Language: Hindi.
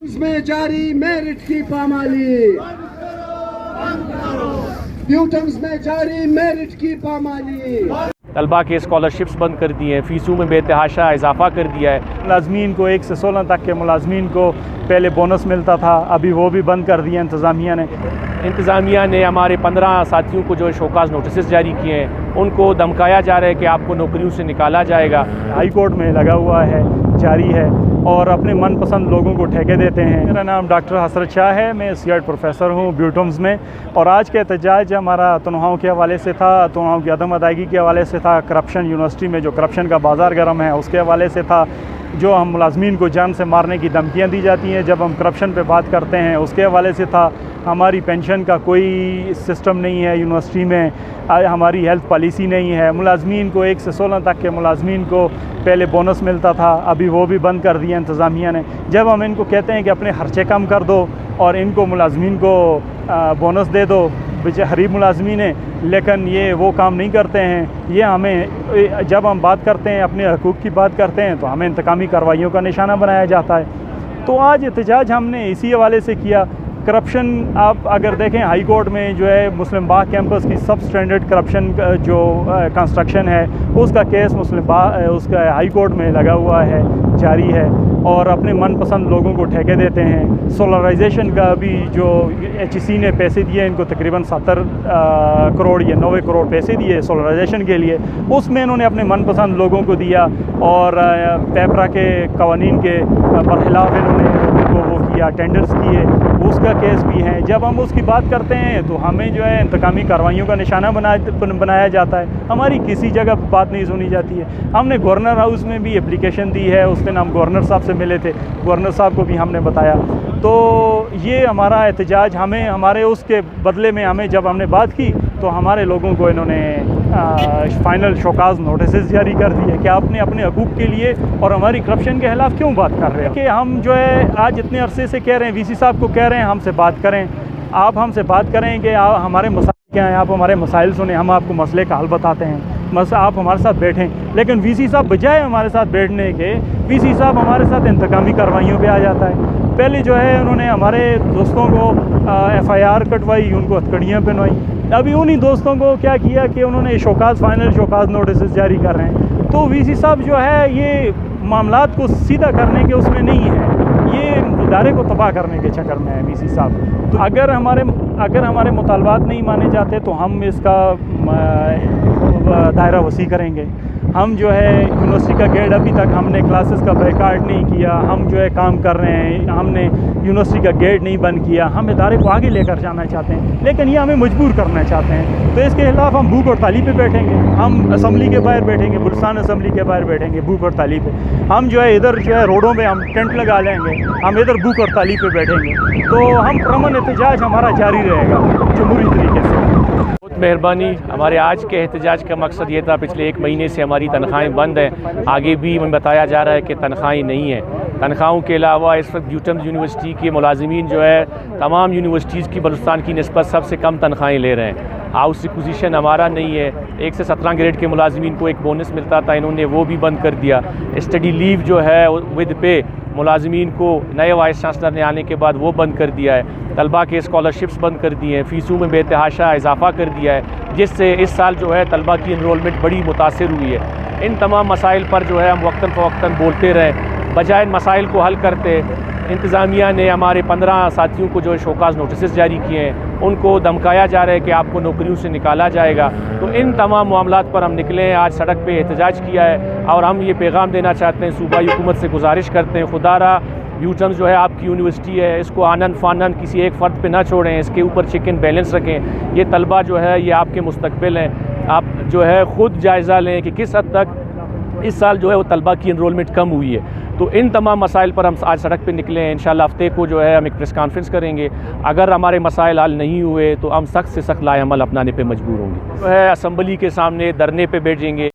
में जारी मेरिट की पामाली, ब्यूटम्स में जारी मेरिट की पामाली। तलबा के स्कॉलरशिप्स बंद कर दिए हैं, फ़ीसों में बेतहाशा इजाफा कर दिया है। मुलाजमीन को 1 से 16 तक के मुलाजमीन को पहले बोनस मिलता था, अभी वो भी बंद कर दिया इंतज़ामिया ने। इंतज़ामिया ने हमारे 15 साथियों को जो शोकाज़ नोटिस जारी किए हैं, उनको धमकाया जा रहा है कि आपको नौकरियों से निकाला जाएगा। हाई कोर्ट में लगा हुआ है, जारी है, और अपने मनपसंद लोगों को ठेके देते हैं। मेरा नाम डॉक्टर हसरत शाह है, मैं सीएट प्रोफेसर हूँ ब्यूटम्स में। और आज का एहतजाज हमारा तनख्वाहों के हवाले से था, तनख्वाहों की अदम अदायगी के हवाले से था, करप्शन यूनिवर्सिटी में जो करप्शन का बाज़ार गर्म है उसके हवाले से था, जो हम मुलाजमीन को जान से मारने की धमकियाँ दी जाती हैं जब हम करप्शन पे बात करते हैं उसके हवाले से था। हमारी पेंशन का कोई सिस्टम नहीं है यूनिवर्सिटी में, हमारी हेल्थ पॉलिसी नहीं है। मुलाजमीन को 1 से 16 तक के मुलाजमीन को पहले बोनस मिलता था, अभी वो भी बंद कर दिया इंतज़ामिया ने। जब हम इनको कहते हैं कि अपने खर्चे कम कर दो और इनको मुलाजमीन को बोनस दे दो, गरीब मुलाजमीन है, लेकिन ये वो काम नहीं करते हैं। ये हमें, जब हम बात करते हैं अपने हकूक़ की बात करते हैं तो हमें इंतकामी कार्रवाइयों का निशाना बनाया जाता है। तो आज एहतजाज हमने इसी हवाले से किया। करप्शन आप अगर देखें, हाई कोर्ट में जो है मुस्लिम बाग कैंपस की सब स्टैंडर्ड करप्शन जो कंस्ट्रक्शन है उसका केस उसका हाई कोर्ट में लगा हुआ है, जारी है, और अपने मनपसंद लोगों को ठेके देते हैं। सोलराइजेशन का भी जो HEC ने पैसे दिए इनको, तकरीबन 70 करोड़ या 90 करोड़ पैसे दिए सोलराइजेशन के लिए, उसमें इन्होंने अपने मनपसंद लोगों को दिया और पेपरा के कवानीन के बरखिलाफ़ इन्होंने उनको वो किया, टेंडर्स किए, उसका केस भी है। जब हम उसकी बात करते हैं तो हमें जो है इंतकामी कार्रवाइयों का निशाना बनाया जाता है, हमारी किसी जगह बात नहीं सुनी जाती है। हमने गवर्नर हाउस में भी एप्लीकेशन दी है, उस दिन हम गवर्नर साहब से मिले थे, गवर्नर साहब को भी हमने बताया। तो ये हमारा एहतजाज, हमें हमारे उसके बदले में हमें जब हमने बात की तो हमारे लोगों को इन्होंने फाइनल शोकाज़ नोटिस जारी कर दिए कि आपने अपने हकूक़ के लिए और हमारी करप्शन के खिलाफ़ क्यों बात कर रहे हैं। कि हम जो है आज इतने अरसे से कह रहे हैं, VC साहब को कह रहे हैं हमसे बात करें, आप हमसे बात करें कि हमारे मसाइल क्या हैं, आप हमारे मसाइल सुने, हम आपको मसले का हल बताते हैं, आप हमारे साथ बैठें। लेकिन VC साहब बजाय हमारे साथ बैठने के, VC साहब हमारे साथ इंतकामी कार्रवाइयों पे आ जाता है। पहले जो है उन्होंने हमारे दोस्तों को FIR कटवाई, उनको हथकड़ियाँ पहनवाई। अभी उन्हीं दोस्तों को क्या किया कि उन्होंने फाइनल शोकाज़ नोटिस जारी कर रहे हैं। तो VC साहब जो है ये मामलात को सीधा करने के उसमें नहीं है, ये इदारे को तबाह करने के चक्कर में है VC साहब। तो अगर हमारे मुतालबात नहीं माने जाते तो हम इसका दायरा वसी करेंगे। हम जो है यूनिवर्सिटी का गेट, अभी तक हमने क्लासेस का बैकार्ड नहीं किया, हम जो है काम कर रहे हैं, हमने यूनिवर्सिटी का गेट नहीं बंद किया, हम इदारे को आगे लेकर जाना चाहते हैं, लेकिन ये हमें मजबूर करना चाहते हैं। तो इसके खिलाफ हम भूख हड़ताली पे बैठेंगे, हम असम्बली के बाहर बैठेंगे, बुल्स्तान असम्बली के बाहर बैठेंगे भूख हड़ताली पे। हम जो है इधर जो है रोडों में हम टेंट लगा लेंगे, हम इधर भूख हड़ताली पे बैठेंगे। तो हम पुरअमन एहतजाज हमारा जारी रहेगा जमहूरी तरीके से। बहुत मेहरबानी। हमारे आज के एहतजाज का मकसद ये था, पिछले 1 महीने से हमारी तनख्वाहें बंद हैं, आगे भी हमें बताया जा रहा है कि तनख्वाहें नहीं हैं। तनख्वाहों के अलावा इस वक्त ब्यूटम्स यूनिवर्सिटी के मुलाजमीन जो है तमाम यूनिवर्सिटीज़ की बलूचिस्तान की निस्बत सबसे कम तनख्वाहें ले रहे हैं। हाउस रिक्विजिशन हमारा नहीं है। 1 से 17 ग्रेड के मुलाजमीन को एक बोनस मिलता था, इन्होंने वो भी बंद कर दिया। स्टडी लीव जो है विद पे मुलाजमीन को नए वाइस चांसलर ने आने के बाद वो बंद कर दिया है। तलबा के स्कॉलरशिप्स बंद कर दिए हैं, फ़ीसों में बेतहाशा इजाफा कर दिया है, जिससे इस साल जो है तलबा की इनरोलमेंट बड़ी मुतासिर हुई है। इन तमाम मसाइल पर जो है हम वक्तन फ़वक्तन बोलते रहें, बजाय इन मसाइल को हल करते। इंतज़ामिया ने हमारे 15 साथियों को जो शोकाज़ नोटिस जारी किए हैं, उनको धमकाया जा रहा है कि आपको नौकरियों से निकाला जाएगा। तो इन तमाम मामलात पर हम निकले हैं, आज सड़क पे एहतजाज किया है और हम ये पैगाम देना चाहते हैं, सूबाई हुकूमत से गुजारिश करते हैं, खुदारा ब्यूटम्स जो है आपकी यूनिवर्सिटी है, इसको आनन फानन किसी एक फ़र्द पे ना छोड़ें, इसके ऊपर चेक एंड बैलेंस रखें। ये तलबा जो है ये आपके मुस्तकबिल हैं, आप जो है ख़ुद जायज़ा लें कि किस हद तक इस साल जो है वो तलबा की इनरोलमेंट कम हुई है। तो इन तमाम मसाइल पर हम आज सड़क पे निकले हैं। इंशाअल्लाह हफ्ते को जो है हम एक प्रेस कॉन्फ्रेंस करेंगे। अगर हमारे मसाइल हल नहीं हुए तो हम सख्त से सख्त लाए अमल अपनाने पे मजबूर होंगे। जो है असम्बली के सामने धरने पे बैठेंगे।